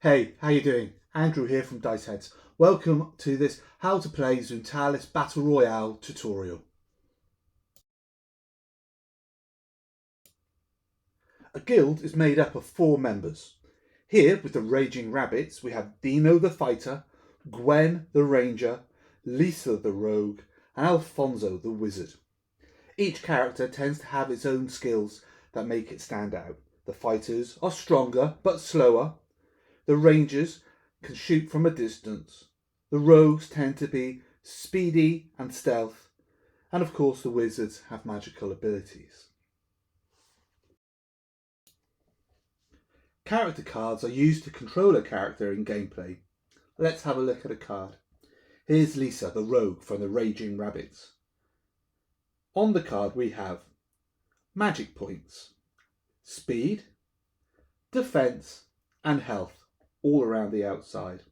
Hey, how you doing? Andrew here from Dice Heads. Welcome to this how to play Zoontalis Battle Royale tutorial. A guild is made up of 4 members. Here with the Raging Rabbits we have Dino the Fighter, Gwen the Ranger, Lisa the Rogue and Alfonso the Wizard. Each character tends to have its own skills that make it stand out. The fighters are stronger but slower. The Rangers can shoot from a distance. The rogues tend to be speedy and stealth. And of course the wizards have magical abilities. Character cards are used to control a character in gameplay. Let's have a look at a card. Here's Lisa, the rogue from the Raging Rabbits. On the card we have magic points, speed, defense and health all around the outside.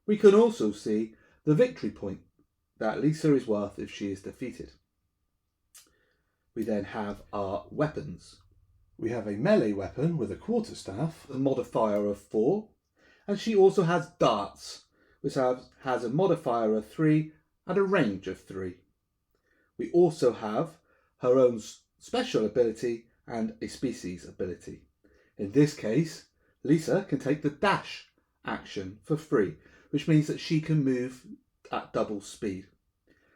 We can also see the victory point that Lisa is worth if she is defeated. We then have our weapons. We have a melee weapon with a quarterstaff, a modifier of 4, and she also has darts, which has a modifier of 3 and a range of 3. We also have her own special ability and a species ability. In this case, Lisa can take the dash action for free, which means that she can move at double speed.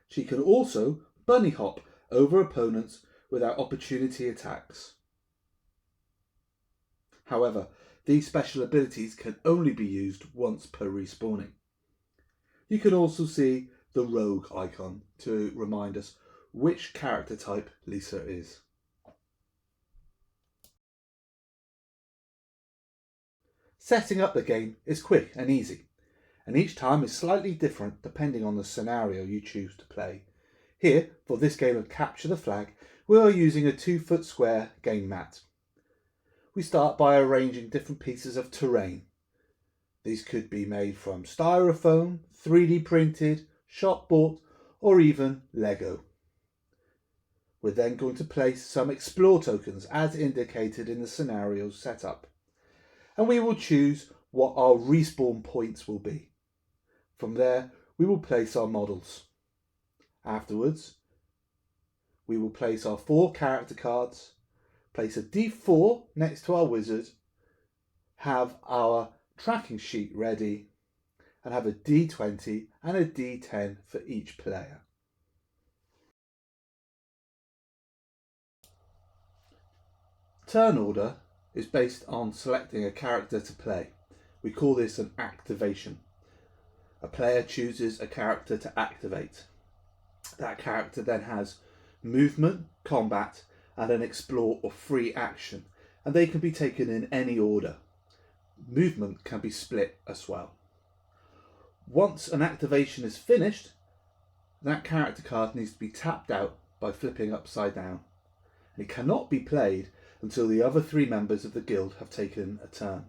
She can also bunny hop over opponents without opportunity attacks. However, these special abilities can only be used once per respawning. You can also see the rogue icon to remind us which character type Lisa is. Setting up the game is quick and easy, and each time is slightly different depending on the scenario you choose to play. Here, for this game of Capture the Flag, we are using a 2-foot square game mat. We start by arranging different pieces of terrain. These could be made from styrofoam, 3D printed, shop bought, or even Lego. We're then going to place some explore tokens as indicated in the scenario setup. And we will choose what our respawn points will be. From there, we will place our models. Afterwards, we will place our 4 character cards, place a D4 next to our wizard, have our tracking sheet ready, and have a D20 and a D10 for each player. Turn order is based on selecting a character to play. We call this an activation. A player chooses a character to activate. That character then has movement, combat, and an explore or free action, and they can be taken in any order. Movement can be split as well. Once an activation is finished, that character card needs to be tapped out by flipping upside down. It cannot be played until the other 3 members of the guild have taken a turn.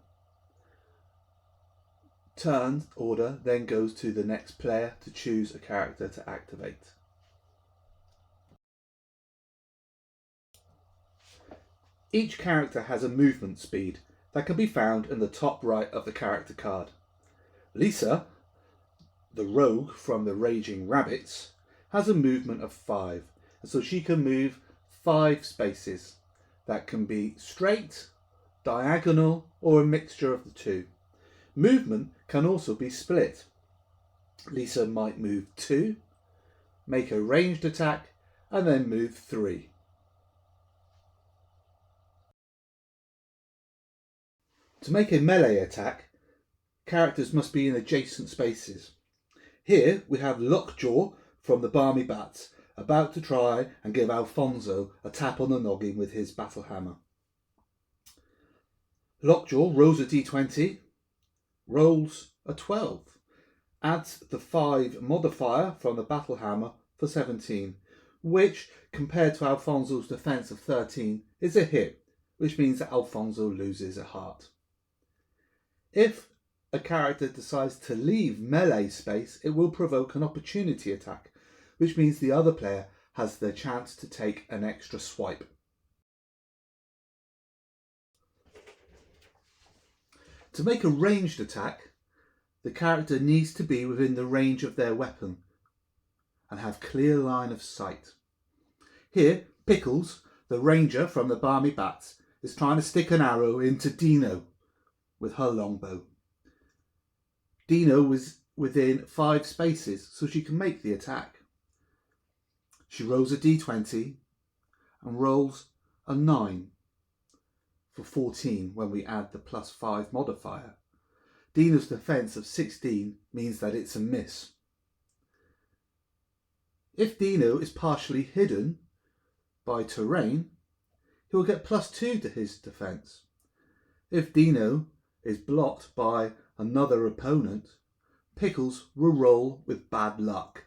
Turn order then goes to the next player to choose a character to activate. Each character has a movement speed that can be found in the top right of the character card. Lisa, the rogue from the Raging Rabbits, has a movement of 5, and so she can move 5 spaces. That can be straight, diagonal, or a mixture of the 2. Movement can also be split. Lisa might move 2, make a ranged attack, and then move 3. To make a melee attack, characters must be in adjacent spaces. Here we have Lockjaw from the Barmy Bats, about to try and give Alfonso a tap on the noggin with his battle hammer. Lockjaw rolls a d20, rolls a 12, adds the 5 modifier from the battle hammer for 17, which, compared to Alfonso's defense of 13, is a hit, which means that Alfonso loses a heart. If a character decides to leave melee space, it will provoke an opportunity attack, which means the other player has the chance to take an extra swipe. To make a ranged attack, the character needs to be within the range of their weapon and have clear line of sight. Here, Pickles, the ranger from the Barmy Bats, is trying to stick an arrow into Dino with her longbow. Dino was within 5 spaces, so she can make the attack. She rolls a d20 and rolls a 9 for 14 when we add the +5 modifier. Dino's defence of 16 means that it's a miss. If Dino is partially hidden by terrain, he will get +2 to his defence. If Dino is blocked by another opponent, Pickles will roll with bad luck.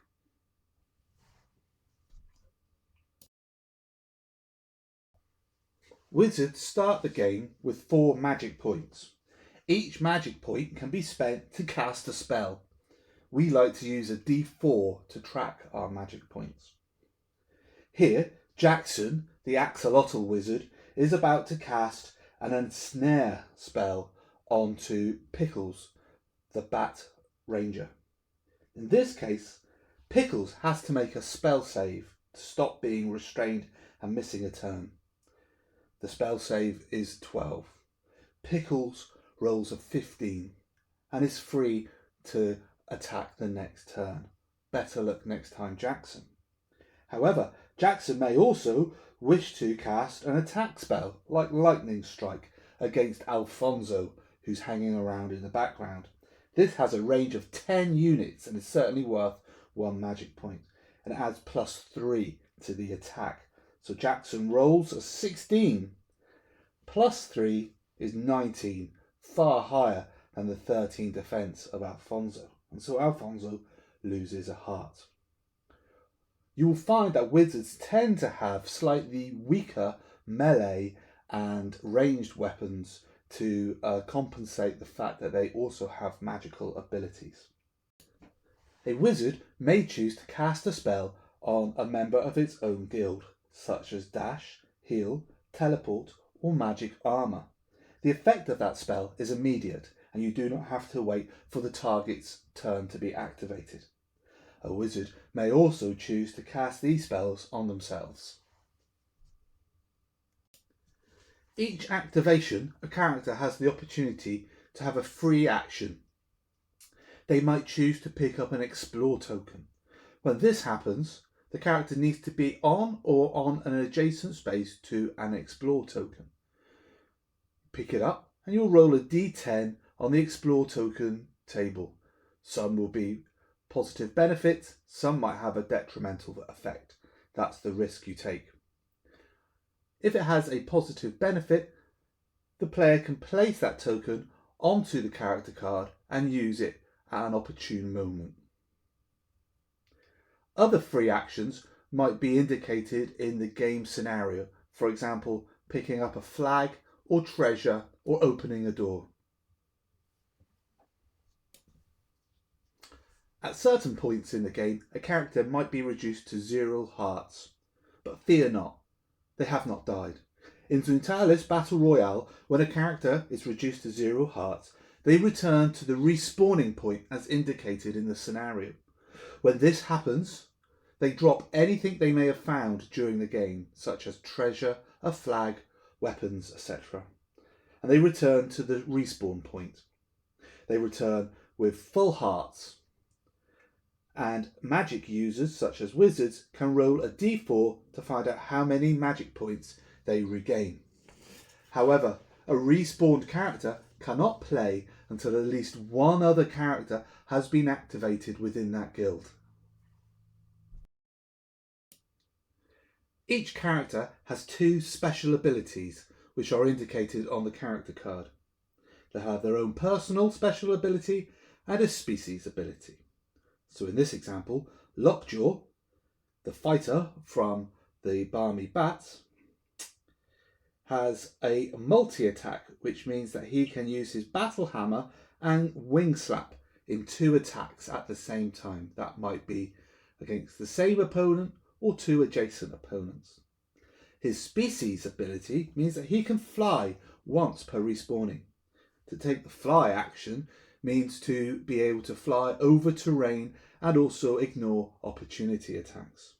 Wizards start the game with 4 magic points. Each magic point can be spent to cast a spell. We like to use a d4 to track our magic points. Here, Jackson, the axolotl wizard, is about to cast an ensnare spell onto Pickles, the bat ranger. In this case, Pickles has to make a spell save to stop being restrained and missing a turn. The spell save is 12. Pickles rolls a 15 and is free to attack the next turn. Better luck next time, Jackson. However, Jackson may also wish to cast an attack spell like Lightning Strike against Alfonso, who's hanging around in the background. This has a range of 10 units and is certainly worth 1 magic point and adds +3 to the attack. So Jackson rolls a 16. +3 is 19, far higher than the 13 defence of Alfonso. And so Alfonso loses a heart. You will find that wizards tend to have slightly weaker melee and ranged weapons to compensate the fact that they also have magical abilities. A wizard may choose to cast a spell on a member of its own guild, such as dash, heal, teleport, or magic armour. The effect of that spell is immediate, and you do not have to wait for the target's turn to be activated. A wizard may also choose to cast these spells on themselves. Each activation, a character has the opportunity to have a free action. They might choose to pick up an explore token. When this happens, the character needs to be on or on an adjacent space to an explore token. Pick it up and you'll roll a d10 on the explore token table. Some will be positive benefits, some might have a detrimental effect. That's the risk you take. If it has a positive benefit, the player can place that token onto the character card and use it at an opportune moment. Other free actions might be indicated in the game scenario, for example, picking up a flag or treasure or opening a door. At certain points in the game, a character might be reduced to 0 hearts, but fear not, they have not died. In Zoontalis Battle Royale, when a character is reduced to 0 hearts, they return to the respawning point as indicated in the scenario. When this happens, they drop anything they may have found during the game, such as treasure, a flag, weapons, etc. And they return to the respawn point. They return with full hearts. And magic users, such as wizards, can roll a d4 to find out how many magic points they regain. However, a respawned character cannot play until at least one other character has been activated within that guild. Each character has 2 special abilities which are indicated on the character card. They have their own personal special ability and a species ability. So in this example, Lockjaw, the fighter from the Barmy Bats, has a multi-attack, which means that he can use his battle hammer and wing slap in 2 attacks at the same time. That might be against the same opponent or 2 adjacent opponents. His species ability means that he can fly once per respawning. To take the fly action means to be able to fly over terrain and also ignore opportunity attacks.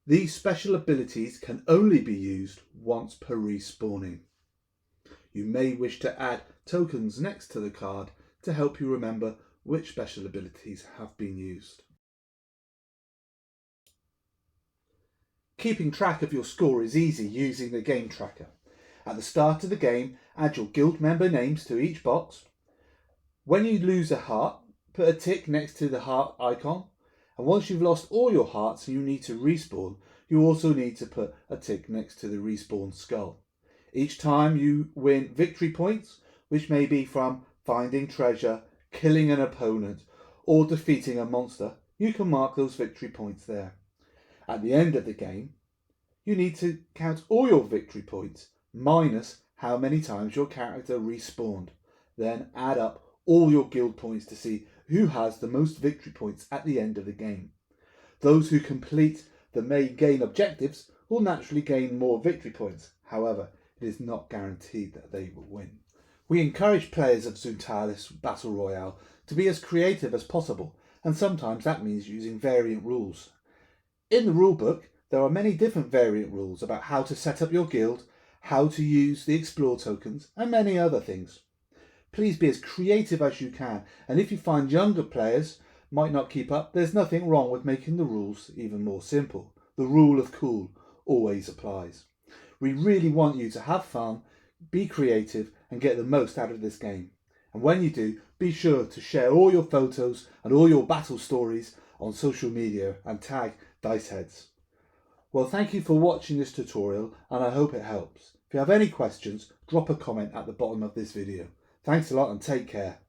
These special abilities can only be used once per respawning. You may wish to add tokens next to the card to help you remember which special abilities have been used. Keeping track of your score is easy using the game tracker. At the start of the game, add your guild member names to each box. When you lose a heart, put a tick next to the heart icon. And once you've lost all your hearts and you need to respawn, you also need to put a tick next to the respawn skull. Each time you win victory points, which may be from finding treasure, killing an opponent, or defeating a monster, you can mark those victory points there. At the end of the game, you need to count all your victory points minus how many times your character respawned. Then add up all your guild points to see who has the most victory points at the end of the game. Those who complete the main game objectives will naturally gain more victory points. However, it is not guaranteed that they will win. We encourage players of Zoontalis Battle Royale to be as creative as possible, and sometimes that means using variant rules. In the rulebook, there are many different variant rules about how to set up your guild, how to use the explore tokens, and many other things. Please be as creative as you can, and if you find younger players might not keep up, there's nothing wrong with making the rules even more simple. The rule of cool always applies. We really want you to have fun, be creative, and get the most out of this game. And when you do, be sure to share all your photos and all your battle stories on social media and tag Diceheads. Well, thank you for watching this tutorial, and I hope it helps. If you have any questions, drop a comment at the bottom of this video. Thanks a lot and take care.